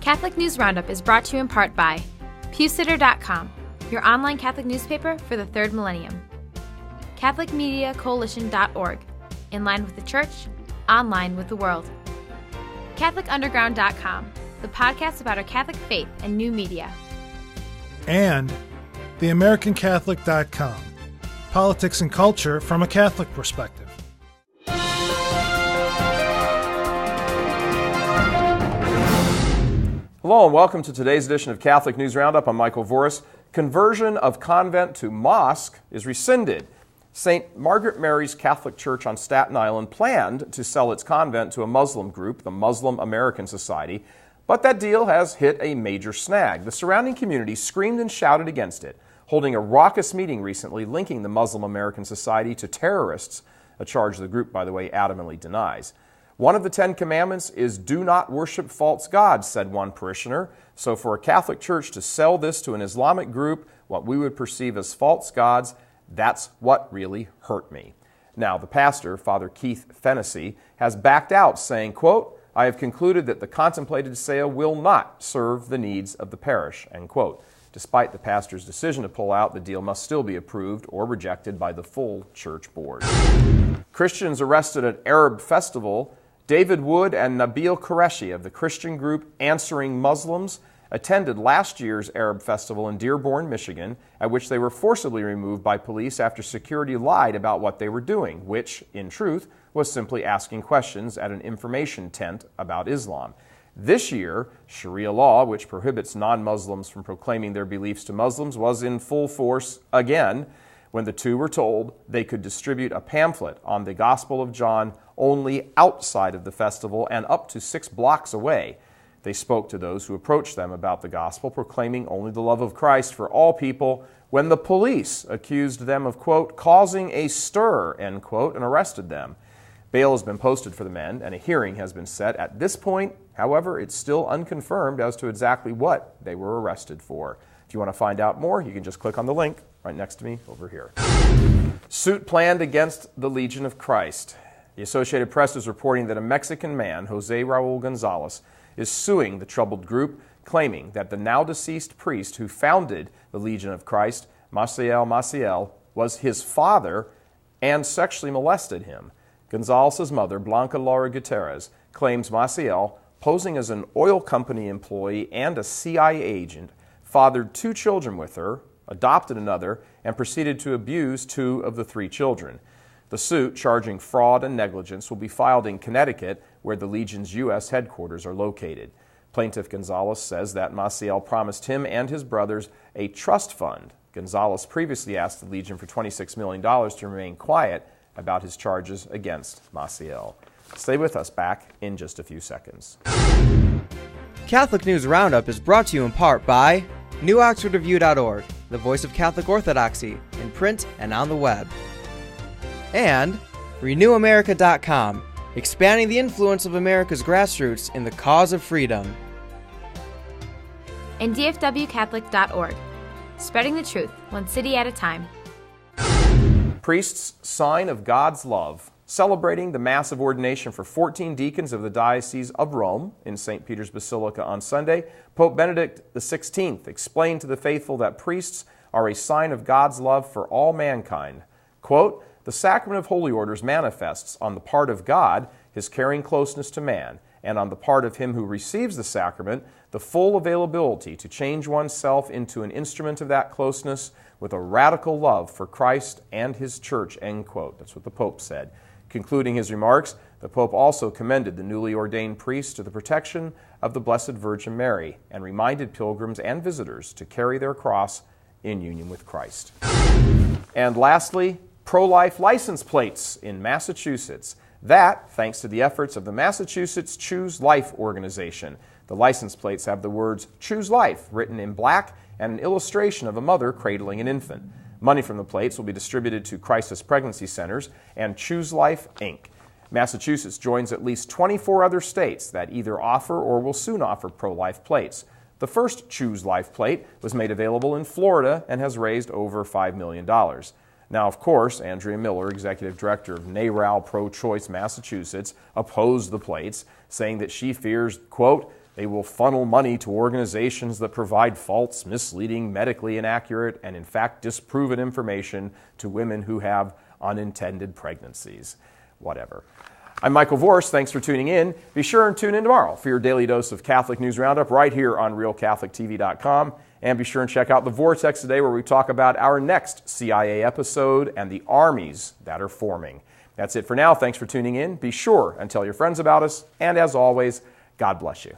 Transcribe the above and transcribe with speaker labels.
Speaker 1: Catholic News Roundup is brought to you in part by PewSitter.com, your online Catholic newspaper for the third millennium. CatholicMediaCoalition.org, in line with the Church, online with the world. CatholicUnderground.com, the podcast about our Catholic faith and new media.
Speaker 2: And TheAmericanCatholic.com, politics and culture from a Catholic perspective.
Speaker 3: Hello and welcome to today's edition of Catholic News Roundup. I'm Michael Voris. Conversion of convent to mosque is rescinded. St. Margaret Mary's Catholic Church on Staten Island planned to sell its convent to a Muslim group, the Muslim American Society, but that deal has hit a major snag. The surrounding community screamed and shouted against it, holding a raucous meeting recently linking the Muslim American Society to terrorists, a charge the group, by the way, adamantly denies. One of the 10 commandments is do not worship false gods, said one parishioner. So for a Catholic church to sell this to an Islamic group, what we would perceive as false gods, that's what really hurt me. Now, the pastor, Father Keith Fennessy, has backed out, saying, quote, I have concluded that the contemplated sale will not serve the needs of the parish, end quote. Despite the pastor's decision to pull out, the deal must still be approved or rejected by the full church board. Christians arrested at Arab festival. David Wood and Nabil Qureshi of the Christian group Answering Muslims attended last year's Arab festival in Dearborn, Michigan, at which they were forcibly removed by police after security lied about what they were doing, which, in truth, was simply asking questions at an information tent about Islam. This year, Sharia law, which prohibits non-Muslims from proclaiming their beliefs to Muslims, was in full force again when the two were told they could distribute a pamphlet on the Gospel of John only outside of the festival and up to 6 blocks away. They spoke to those who approached them about the gospel, proclaiming only the love of Christ for all people, when the police accused them of, quote, causing a stir, end quote, and arrested them. Bail has been posted for the men, and a hearing has been set. At this point, however, it's still unconfirmed as to exactly what they were arrested for. If you want to find out more, you can just click on the link right next to me over here. Suit planned against the Legion of Christ. The Associated Press is reporting that a Mexican man, Jose Raul Gonzalez, is suing the troubled group, claiming that the now-deceased priest who founded the Legion of Christ, Maciel, was his father and sexually molested him. Gonzalez's mother, Blanca Laura Gutierrez, claims Maciel, posing as an oil company employee and a CIA agent, fathered 2 children with her, adopted another, and proceeded to abuse 2 of the 3 children. The suit, charging fraud and negligence, will be filed in Connecticut, where the Legion's U.S. headquarters are located. Plaintiff Gonzalez says that Maciel promised him and his brothers a trust fund. Gonzalez previously asked the Legion for $26 million to remain quiet about his charges against Maciel. Stay with us, back in just a few seconds.
Speaker 4: Catholic News Roundup is brought to you in part by NewOxfordReview.org, the voice of Catholic Orthodoxy, in print and on the web. And RenewAmerica.com, expanding the influence of America's grassroots in the cause of freedom.
Speaker 1: And DFWCatholic.org, spreading the truth, one city at a time.
Speaker 3: Priests' sign of God's love, celebrating the massive ordination for 14 deacons of the Diocese of Rome in St. Peter's Basilica on Sunday, Pope Benedict XVI explained to the faithful that priests are a sign of God's love for all mankind. Quote, the sacrament of holy orders manifests on the part of God his caring closeness to man, and on the part of him who receives the sacrament, the full availability to change oneself into an instrument of that closeness with a radical love for Christ and his church, end quote. That's what the Pope said. Concluding his remarks, the Pope also commended the newly ordained priests to the protection of the Blessed Virgin Mary and reminded pilgrims and visitors to carry their cross in union with Christ. And lastly, pro-life license plates in Massachusetts. That, thanks to the efforts of the Massachusetts Choose Life organization. The license plates have the words Choose Life written in black and an illustration of a mother cradling an infant. Money from the plates will be distributed to crisis pregnancy centers and Choose Life, Inc. Massachusetts joins at least 24 other states that either offer or will soon offer pro-life plates. The first Choose Life plate was made available in Florida and has raised over $5 million. Now, of course, Andrea Miller, executive director of NARAL Pro-Choice Massachusetts, opposed the plates, saying that she fears, quote, They will funnel money to organizations that provide false, misleading, medically inaccurate, and in fact disproven information to women who have unintended pregnancies. Whatever. I'm Michael Vorse. Thanks for tuning in. Be sure and tune in tomorrow for your daily dose of Catholic News Roundup right here on RealCatholicTV.com. And be sure and check out The Vortex today, where we talk about our next CIA episode and the armies that are forming. That's it for now. Thanks for tuning in. Be sure and tell your friends about us. And as always, God bless you.